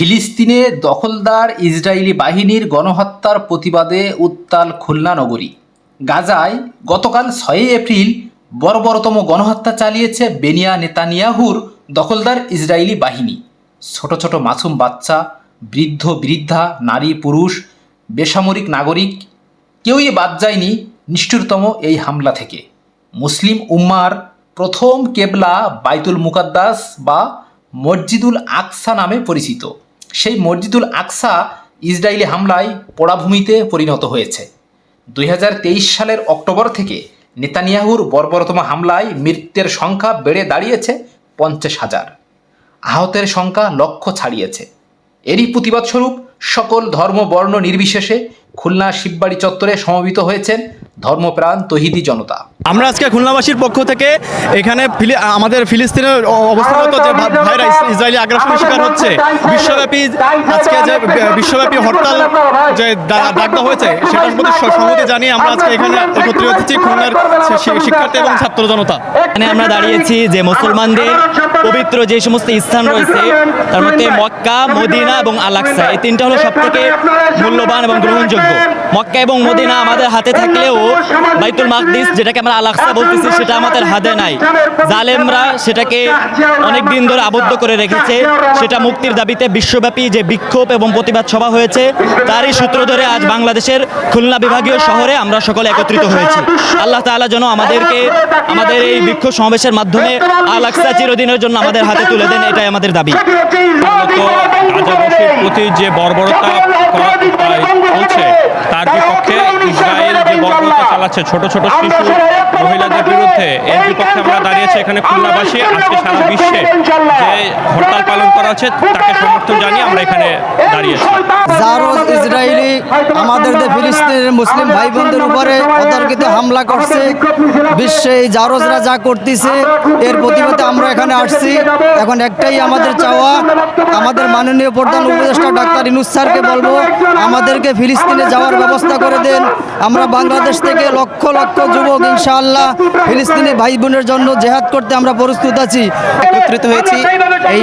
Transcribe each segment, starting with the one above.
ফিলিস্তিনে দখলদার ইসরায়েলি বাহিনীর গণহত্যার প্রতিবাদে উত্তাল খুলনা নগরী। গাজায় গতকাল 6 এপ্রিল বর্বরতম গণহত্যা চালিয়েছে বেনিয়া নেতানিয়াহুর দখলদার ইসরায়েলি বাহিনী। ছোট ছোট মাসুম বাচ্চা, বৃদ্ধ বৃদ্ধা, নারী পুরুষ, বেসামরিক নাগরিক কেউই বাদ যায়নি নিষ্ঠুরতম এই হামলা থেকে। মুসলিম উম্মার প্রথম কেবলা বাইতুল মুকাদ্দাস বা মসজিদুল আকসা নামে পরিচিত সেই মসজিদুল আকসা ইসরায়েলি হামলায় পোড়াভূমিতে পরিণত হয়েছে। 2023 সালের অক্টোবর থেকে নেতানিয়াহুর বর্বরতম হামলায় মৃতের সংখ্যা বেড়ে দাঁড়িয়েছে 50,000, আহতের সংখ্যা লক্ষ ছাড়িয়েছে। এরই প্রতিবাদ স্বরূপ সকল ধর্ম বর্ণ নির্বিশেষে খুলনা শিববাড়ি চত্বরে সমবেত হয়েছেন ধর্মপ্রাণ তৌহিদি জনতা। আমরা আজকে খুলনাবাসীর পক্ষ থেকে এখানে আমাদের ফিলিস্তিনের অবস্থানরত যে ভাইরা ইসরায়েলি আগ্রাসনের শিকার হচ্ছে, বিশ্বব্যাপী আজকে যে বিশ্বব্যাপী হরতাল যে ডাক দেওয়া হয়েছে সেটার প্রতি সংহতি জানিয়ে আমরা আজকে এখানে একত্রিত হচ্ছি খুলনার শিক্ষার্থী এবং ছাত্র জনতা। এখানে আমরা দাঁড়িয়েছি যে মুসলমানদের পবিত্র যে সমস্ত স্থান রয়েছে তার মধ্যে মক্কা, মদিনা এবং আল আকসা, এই তিনটা হলো সবথেকে মূল্যবান এবং গ্রহণযোগ্য। মক্কা এবং মদিনা আমাদের হাতে থাকলেও বাইতুল মাকদিস, যেটাকে আমরা আল আকসা বলতেছি, সেটা আমাদের হাতে নাই। জালেমরা সেটাকে অনেক দিন ধরে আবদ্ধ করে রেখেছে। সেটা মুক্তির দাবিতে বিশ্বব্যাপী যে বিক্ষোভ এবং প্রতিবাদ সভা হয়েছে তারই সূত্র ধরে আজ বাংলাদেশের খুলনা বিভাগীয় শহরে আমরা সকলে একত্রিত হয়েছি। আল্লাহ তাআলা যেন আমাদেরকে আমাদের এই বিক্ষোভ সমাবেশের মাধ্যমে আল আকসা চিরদিনের জন্য আমাদের হাতে তুলে দেন, এটাই আমাদের দাবি। গাজাবাসীর প্রতি যে বর্বরতা চলছে তার বিপক্ষে ইসরায়েল যে বর্বরতা চালাচ্ছে ছোট ছোট শিশু মহিলাদের বিরুদ্ধে, এর বিপক্ষে আমরা দাঁড়িয়েছি এখানে খুলনাবাসী। আজকে সারা বিশ্বে যে হরতাল পালন করা হচ্ছে তাকে সমর্থন জানিয়ে আমরা এখানে দাঁড়িয়েছি। জারজ ইসরায়েলি আমাদের ফিলিস্তিনের মুসলিম ভাই বোনদের উপরে অতর্কিত হামলা করছে। বিশ্বে এই জারজরা যা করতেছে এর প্রতিবাদে আমরা এখানে আসছি। এখন একটাই আমাদের চাওয়া, আমাদের মাননীয় প্রধান উপদেষ্টা ডাক্তার ইউনূস স্যারকে বলবো আমাদেরকে ফিলিস্তিনে যাওয়ার ব্যবস্থা করে দেন। আমরা বাংলাদেশ থেকে লক্ষ লক্ষ যুবক ইনশাআল্লাহ ফিলিস্তিনি ভাই বোনের জন্য জেহাদ করতে আমরা প্রস্তুত আছি। একত্রিত হয়েছি এই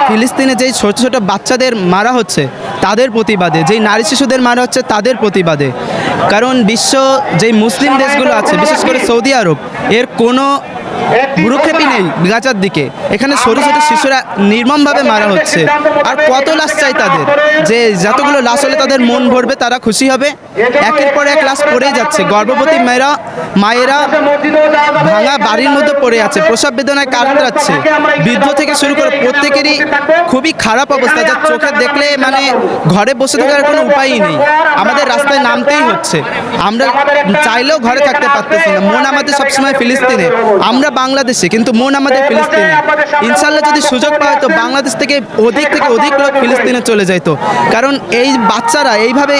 ফিলিস্তিনে যেই ছোট ছোট বাচ্চাদের মারা হচ্ছে তাদের প্রতিবাদে, যেই নারী শিশুদের মারা হচ্ছে তাদের প্রতিবাদে। কারণ বিশ্ব যেই মুসলিম দেশগুলো আছে, বিশেষ করে সৌদি আরব, এর কোনো ভ্রুক্ষেপই নেই গাজার দিকে। এখানে ছোট ছোট শিশুরা নির্মমভাবে মারা হচ্ছে। আর কত লাশ চাই তাদের? যে যতগুলো লাশ হলে তাদের মন ভরবে, তারা খুশি হবে? একের পর এক লাশ পড়েই যাচ্ছে। গর্ভবতী মায়েরা ভাঙা বাড়ির মধ্যে পড়ে আছে, প্রসব বেদনায় কাতরাচ্ছে। বৃদ্ধ থেকে শুরু করে প্রত্যেকেরই খুবই খারাপ অবস্থা, যা চোখে দেখলে মানে ঘরে বসে থাকার কোনো উপায়ই নেই। আমাদের রাস্তায় নামতেই হচ্ছে। আমরা চাইলেও ঘরে থাকতে পারতেছি না। মন আমাদের সবসময় ফিলিস্তিনে, আমরা বাংলাদেশে, কিন্তু মন আমাদের ফিলিস্তিনে। ইনশাল্লাহ যদি সুযোগ পায় তো বাংলাদেশ থেকে অধিক লোক ফিলিস্তিনে চলে যাইতো। কারণ এই বাচ্চারা এইভাবে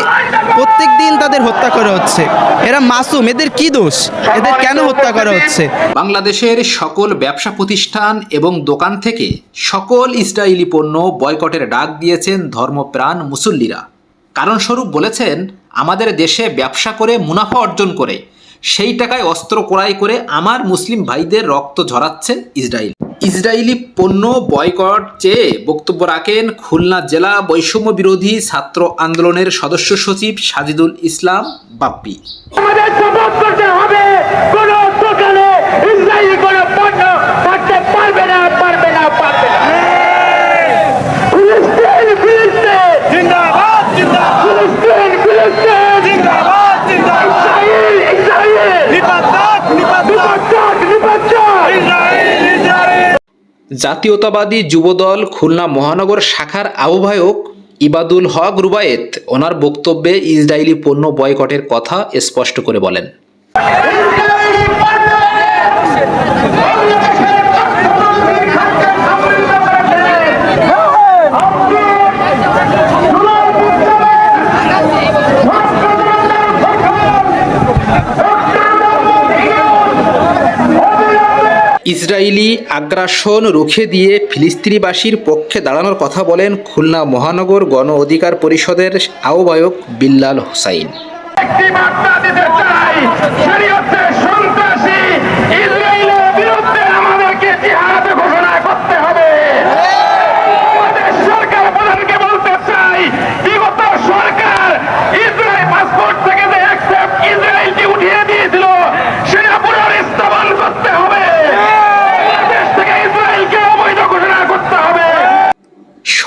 প্রত্যেক দিন তাদের হত্যা করা হচ্ছে। এরা মাসুম, এদের কি দোষ? এদের কেন হত্যা করা হচ্ছে? বাংলাদেশের সকল ব্যবসা প্রতিষ্ঠান এবং দোকান থেকে সকল ইসরায়েলি পণ্য বয়কটের ডাক দিয়েছেন ধর্মপ্রাণ মুসল্লিরা। কারণস্বরূপ বলেছেন, আমাদের দেশে ব্যবসা করে মুনাফা অর্জন করে সেই টাকায় অস্ত্র ক্রয় করে আমার মুসলিম ভাইদের রক্ত ঝরাচ্ছে ইসরায়েল। ইসরায়েলি পণ্য বয়কট চেয়ে বক্তব্য রাখেন খুলনা জেলা বৈষম্য বিরোধী ছাত্র আন্দোলনের সদস্য সচিব সাজিদুল ইসলাম বাপ্পি। জাতীয়তাবাদী যুবদল খুলনা মহানগর শাখার আহ্বায়ক ইবাদুল হক রুবায়েত ওনার বক্তব্যে ইসরায়েলি পণ্য বয়কটের কথা স্পষ্ট করে বলেন। ইসরায়েলি আগ্রাসন রুখে দিয়ে ফিলিস্তিনিবাসীর পক্ষে দাঁড়ানোর কথা বলেন খুলনা মহানগর গণ অধিকার পরিষদের আহ্বায়ক বিল্লাল হোসাইন। আমাদেরকে জিহাদ ঘোষণা করতে হবে। আমাদের সরকার প্রধানকে বলতে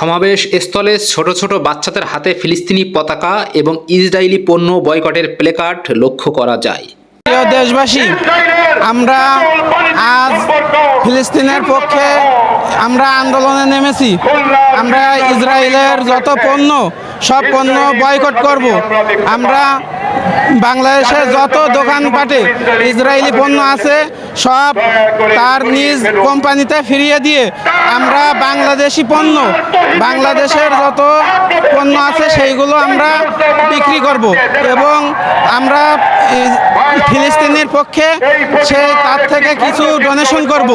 সমাবেশ স্থলে ছোট ছোট বাচ্চাদের হাতে ফিলিস্তিনি পতাকা এবং ইসরায়েলি পণ্য বয়কটের প্লেকার্ড লক্ষ্য করা যায়। প্রিয় দেশবাসী, আমরা আজ ফিলিস্তিনের পক্ষে আমরা আন্দোলনে নেমেছি। আমরা ইসরায়েলের যত পণ্য সব পণ্য বয়কট করব। আমরা বাংলাদেশের যত দোকানপাটে ইসরায়েলি পণ্য আছে সব তার নিজ কোম্পানিতে ফিরিয়ে দিয়ে আমরা বাংলাদেশি পণ্য, বাংলাদেশের যত পণ্য আছে সেইগুলো আমরা বিক্রি করব এবং আমরা ফিলিস্তিনের পক্ষে তার থেকে কিছু ডোনেশন করব।